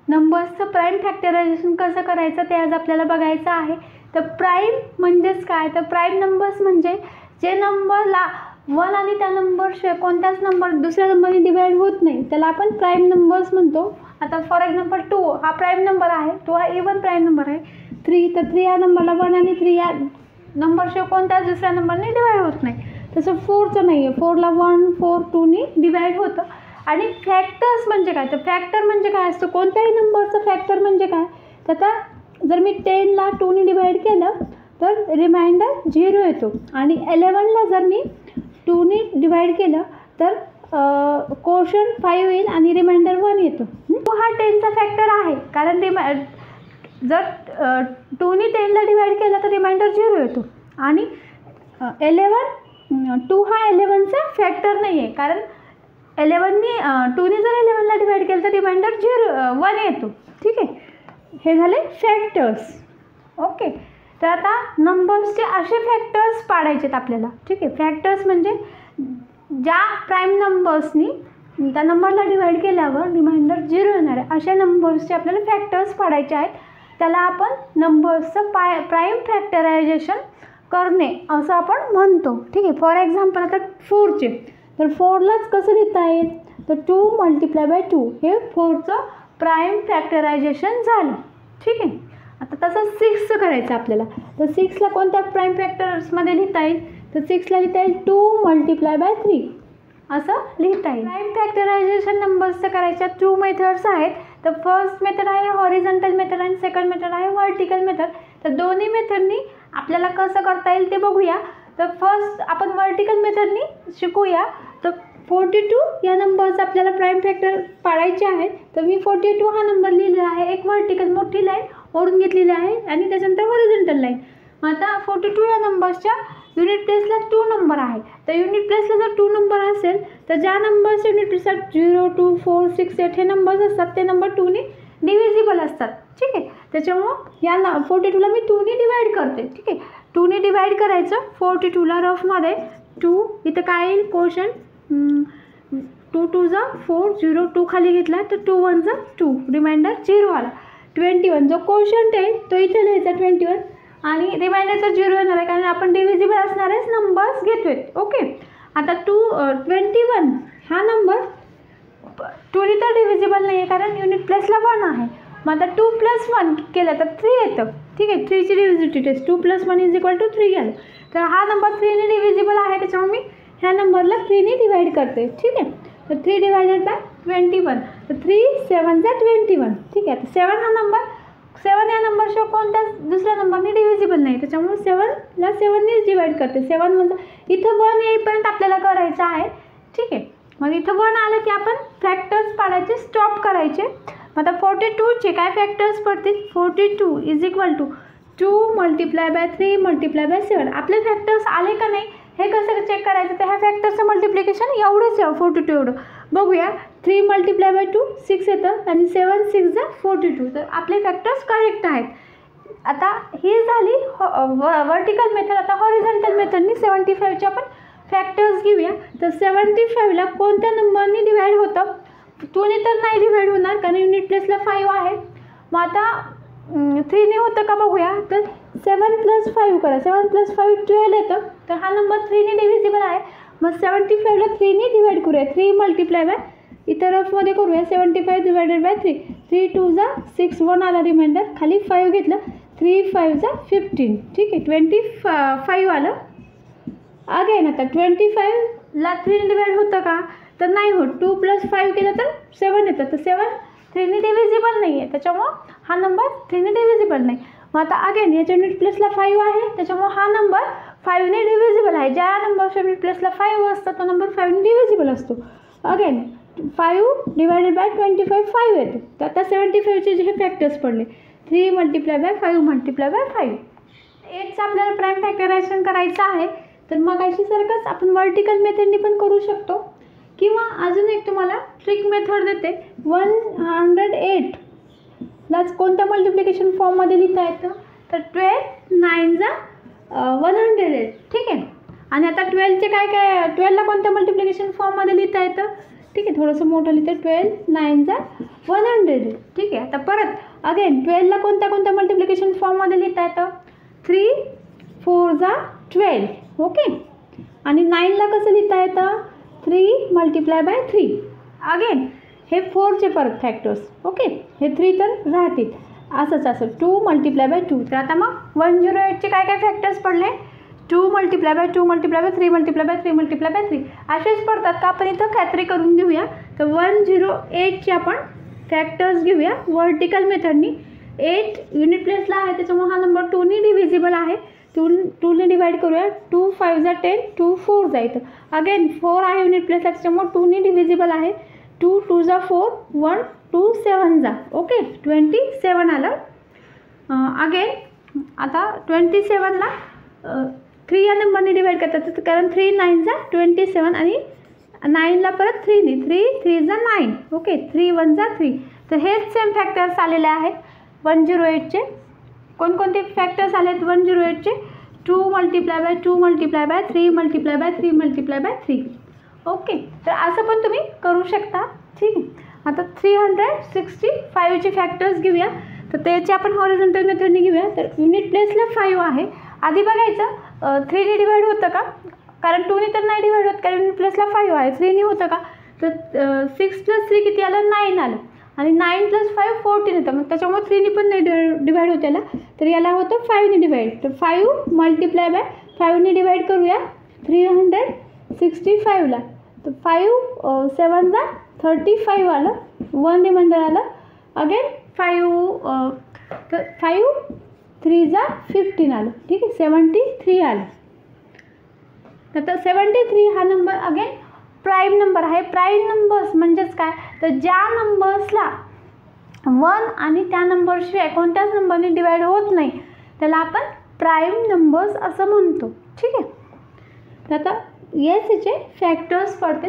नंबर्सचं prime factorisation कसं करायचं ते आज आपल्याला बघायचं आहे. तर प्राईम म्हणजेच काय, तर प्राईम नंबर्स म्हणजे जे नंबरला 1 आणि त्या नंबरशिवाय कोणत्याच नंबर दुसऱ्या नंबरने डिवाइड होत नाही त्याला आपण प्राईम नंबर्स म्हणतो. आता फॉर एक्झाम्पल 2 हा प्राईम नंबर आहे, 2 हा इवन प्राईम नंबर आहे. 3 तर 3 या नंबरला 1 आणि 3 या नंबरशिवाय कोणत्याच दुसऱ्या नंबरने डिवाइड होत नाही. तसं 4चं नाही आहे, 4ला 1 4 2ने डिवाइड होतं. आणि फॅक्टर्स म्हणजे काय, तर फॅक्टर म्हणजे काय असतं, कोणत्याही नंबरचं फॅक्टर म्हणजे काय, तर आता जर मी 10ला 2ने डिवाइड केलं तर रिमाइंडर 0 येतो. आणि 11ला जर मी 2ने डिवाइड केलं तर कोशंट 5 येईल आणि रिमाइंडर 1 येतो. तो हा 10चा फॅक्टर आहे, कारण जर 2ने 10ला डिवाइड केलं तर रिमाइंडर 0 येतो. आणि 2 हा 11चा फॅक्टर नाही आहे, कारण 2ने जर 11ला डिवाइड केलं तर रिमाइंडर 1 येतो. ठीक आहे, हे झाले फॅक्टर्स. ओके, तर आता नंबर्सचे असे फॅक्टर्स पाडायचे आहेत आपल्याला. ठीक आहे, फॅक्टर्स म्हणजे ज्या प्राईम नंबर्सनी त्या नंबरला डिवाइड केल्यावर रिमाइंडर 0 येणार आहे अशा नंबर्सचे आपल्याला फॅक्टर्स पाडायचे आहेत. त्याला आपण नंबर्सचं प्राईम फॅक्टरायझेशन करणे असं आपण म्हणतो. ठीक आहे, फॉर एक्झाम्पल आता 4चे, तर 4लाच कसं लिहिता येईल, तर 2 × 2 हे 4चं प्राईम फॅक्टरायझेशन झालं. ठीक आहे, आता तसं 6चं करायचं आपल्याला. तर 6ला कोणत्या प्राईम फॅक्टर्समध्ये लिहिता येईल, तर 6ला लिहिता येईल 2 × 3 असं लिहिता येईल. प्राईम फॅक्टरायझेशन नंबर्सचं करायच्या 2 मेथड्स आहेत. तर फर्स्ट मेथड आहे हॉरिझॉन्टल मेथड आणि सेकंड मेथड आहे व्हर्टिकल मेथड. तर दोन्ही मेथडनी आपल्याला कसं करता येईल ते बघूया. तर फर्स्ट आपण व्हर्टिकल मेथडनी शिकूया. तर 42 या नंबरचा आपल्याला प्राईम फॅक्टर पाडायचे आहेत. तर मी 42 हा नंबर लिहिलेला आहे, एक व्हर्टिकल मोठी लाईन ओढून घेतलेली आहे आणि त्याच्यानंतर हॉरिझॉन्टल लाईन. आता 42 या नंबर्सच्या युनिट प्लेसला 2 नंबर आहे. तर युनिट प्लेसला जर 2 नंबर असेल तर ज्या नंबरचे युनिट प्लेसला 0 2 4 6 8 हे नंबर्स असतात ते नंबर 2ने डिव्हिजिबल असतात. ठीक आहे, त्याच्यामुळं या 42ला मी 2ने डिवाइड करते. ठीक आहे, 2ने डिवाइड करायचं. 42ला रफमध्ये 2 इथं काय येईल कोशंट 2 2 4 0 2 खाली घेतला तर 2 1 2 रिमाइंडर 0 आला. 21 जो कोशंट आहे तो इथे लिहायचा 21 आणि रिमाइंडरचा 0 येणार आहे कारण आपण डिव्हिजिबल असणारेच नंबर्स घेतोय. ओके, आता 21 हा नंबर 2ने तर डिव्हिजिबल नाही आहे कारण युनिट प्लेसला 1 आहे. मग आता 2 + 1 केलं तर 3 येतं. ठीक आहे, 3ची डिव्हिजिबिलिटी टेस्ट 2 + 1 = 3 गेलं. तर हा नंबर 3ने डिव्हिजिबल आहे त्याच्यामुळे मी ह्या नंबरला 3ने डिवाइड करते. ठीक आहे, तर 3 / 21 तर 3 7 21. ठीक आहे, तर 7 हा नंबर 7 या नंबरशिवाय कोणत्याच दुसऱ्या नंबरने डिव्हिजिबल नाही त्याच्यामुळे 7ला 7नेच डिवाइड करते. 7 म्हणजे इथं 1 येईपर्यंत आपल्याला करायचं आहे. ठीक आहे, मग इथं 1 आलं की आपण फॅक्टर्स पाडायचे, स्टॉप करायचे. मग आता 42चे काय फॅक्टर्स पडतील, 42 = 2 × 3 × 7. आपले फॅक्टर्स आले का नाही हे कसं चेक करायचं, तर ह्या फॅक्टरचं मल्टिप्लिकेशन एवढंच आहे 42 एवढं. बघूया, 3 × 2 6 येतं आणि 7 6 42. तर आपले फॅक्टर्स करेक्ट आहेत. आता ही झाली व्हर्टिकल मेथड. आता हॉरिझॉन्टल मेथडनी 75चे आपण फॅक्टर्स घेऊया. तर 75ला कोणत्या नंबरनी डिवाइड होतं, 2ने तर नाही डिवाइड होणार कारण युनिट प्लेसला 5 आहे. मग आता 3ने होतं का बघूया. तर 7 + 5 करा, 7 + 5 12 येतं. तर हा नंबर 3ने डिव्हिजिबल आहे. मग 75ला 3ने डिवाइड करूया. 3 × इथं रफमध्ये करूया 75 / 3. 3 2 6 1 आला रिमाइंडर, खाली 5 घेतलं 3 5 15. ठीक आहे, 25 आलं. अगेन आता 25ला 3ने डिवाइड होतं का, तर नाही होत. 2 + 5 केलं तर 7 येतं. तर 7 3ने डिव्हिजिबल नाही आहे त्याच्यामुळं हा नंबर 3ने डिव्हिजिबल नाही. मग आता अगेन याच्या युनिट प्लेसला 5 आहे त्याच्यामुळे हा नंबर 5ने डिव्हिजिबल आहे. ज्या नंबरच्या युनिट प्लेसला 5 असतं तो नंबर 5ने डिव्हिजिबल असतो. अगेन 5 / 25 5 येतं. तर आता 75चे जे फॅक्टर्स पडले 3 × 5 × 5. 8चं आपल्याला प्राईम फॅक्टरायझेशन करायचं आहे. तर मग अशी सारखंच आपण व्हर्टिकल मेथडनी पण करू शकतो किंवा अजून एक तुम्हाला ट्रिक मेथड देते. 108लाच कोणत्या मल्टिप्लिकेशन फॉर्ममध्ये लिहिता येतं, तर 12 9 108. ठीक आहे, आणि आता 12चे काय 12ला कोणत्या मल्टिप्लिकेशन फॉर्ममध्ये लिहिता येतं, ठीक आहे, थोडंसं मोठं लिहिते. 12 9 जा 100. ठीक आहे, आता परत अगेन 12ला कोणत्या मल्टिप्लिकेशन फॉर्ममध्ये लिहिता येतं? 3 4 जा 12. ओके, आणि 9ला कसं लिहिता येतं? 3 × 3. अगेन हे 4चे परत फॅक्टर्स. ओके, हे 3 तर राहतील, असंच 2 × 2. तर आता मग 108चे काय फॅक्टर्स पडले? 2 × 2 × 3 × 3 × 3 असेच पडतात का? आपण इथं खात्री करून घेऊया. तर 108चे आपण फॅक्टर्स घेऊया वर्टिकल मेथडनी. 8 युनिट प्लेसला आहे, त्याच्यामुळे हा नंबर 2ने डिव्हिजिबल आहे. 2ने डिवाइड करूया. 2 5 जा 10, 2 4 जा. इथं अगेन 4 आहे युनिट प्लेसला, त्याच्यामुळे 2ने डिव्हिजिबल आहे. 2 2 जा 4, 1 2 7 जा. ओके, 27 आलं. अगेन आता 27ला 3 या नंबरने डिवाइड करतात, कारण 3 9 जा 27 आणि 9ला परत 3ने, 3 3 जा 9. ओके, 3 1 जा 3. तर हेच सेम फॅक्टर्स आलेले आहेत 108चे. कोणकोणते फॅक्टर्स आले आहेत 108चे? 2 × 2 × 3 × 3 × 3. ओके, तर असं पण तुम्ही करू शकता. ठीक आहे, आता 365चे फॅक्टर्स घेऊया. तर त्याचे आपण हॉरिझॉन्टल मेथडने घेऊया. तर युनिट प्लेसला 5 आहे. आधी बघायचं 3ने डिवाइड होतं का? कारण 2ने तर नाही डिवाइड होत, कारण युनिट प्लेसला 5 आहे. 3ने होतं का? तर 6 + 3 किती आलं? 9 आलं. आणि 9 + 5 14 येतं, मग त्याच्यामुळे 3ने पण नाही डिवाइड होत याला. तर याला होतं 5ने डिवाइड. तर 5 × 5ने डिवाइड करूया 365ला. तर 5 7 जा 35 आलं. 1 रिमाइंडर आलं. अगेन 5 तर 5 3 जा 15 आलं. ठीक आहे, 73 आलं. तर 73 हा नंबर अगेन प्राईम नंबर आहे. प्राईम नंबर्स म्हणजेच काय? तर ज्या नंबर्सला 1 आणि त्या नंबरशिवाय कोणत्याच नंबरने डिवाइड होत नाही त्याला आपण प्राईम नंबर्स असं म्हणतो. ठीक आहे, तर आता याचे फॅक्टर्स पडते.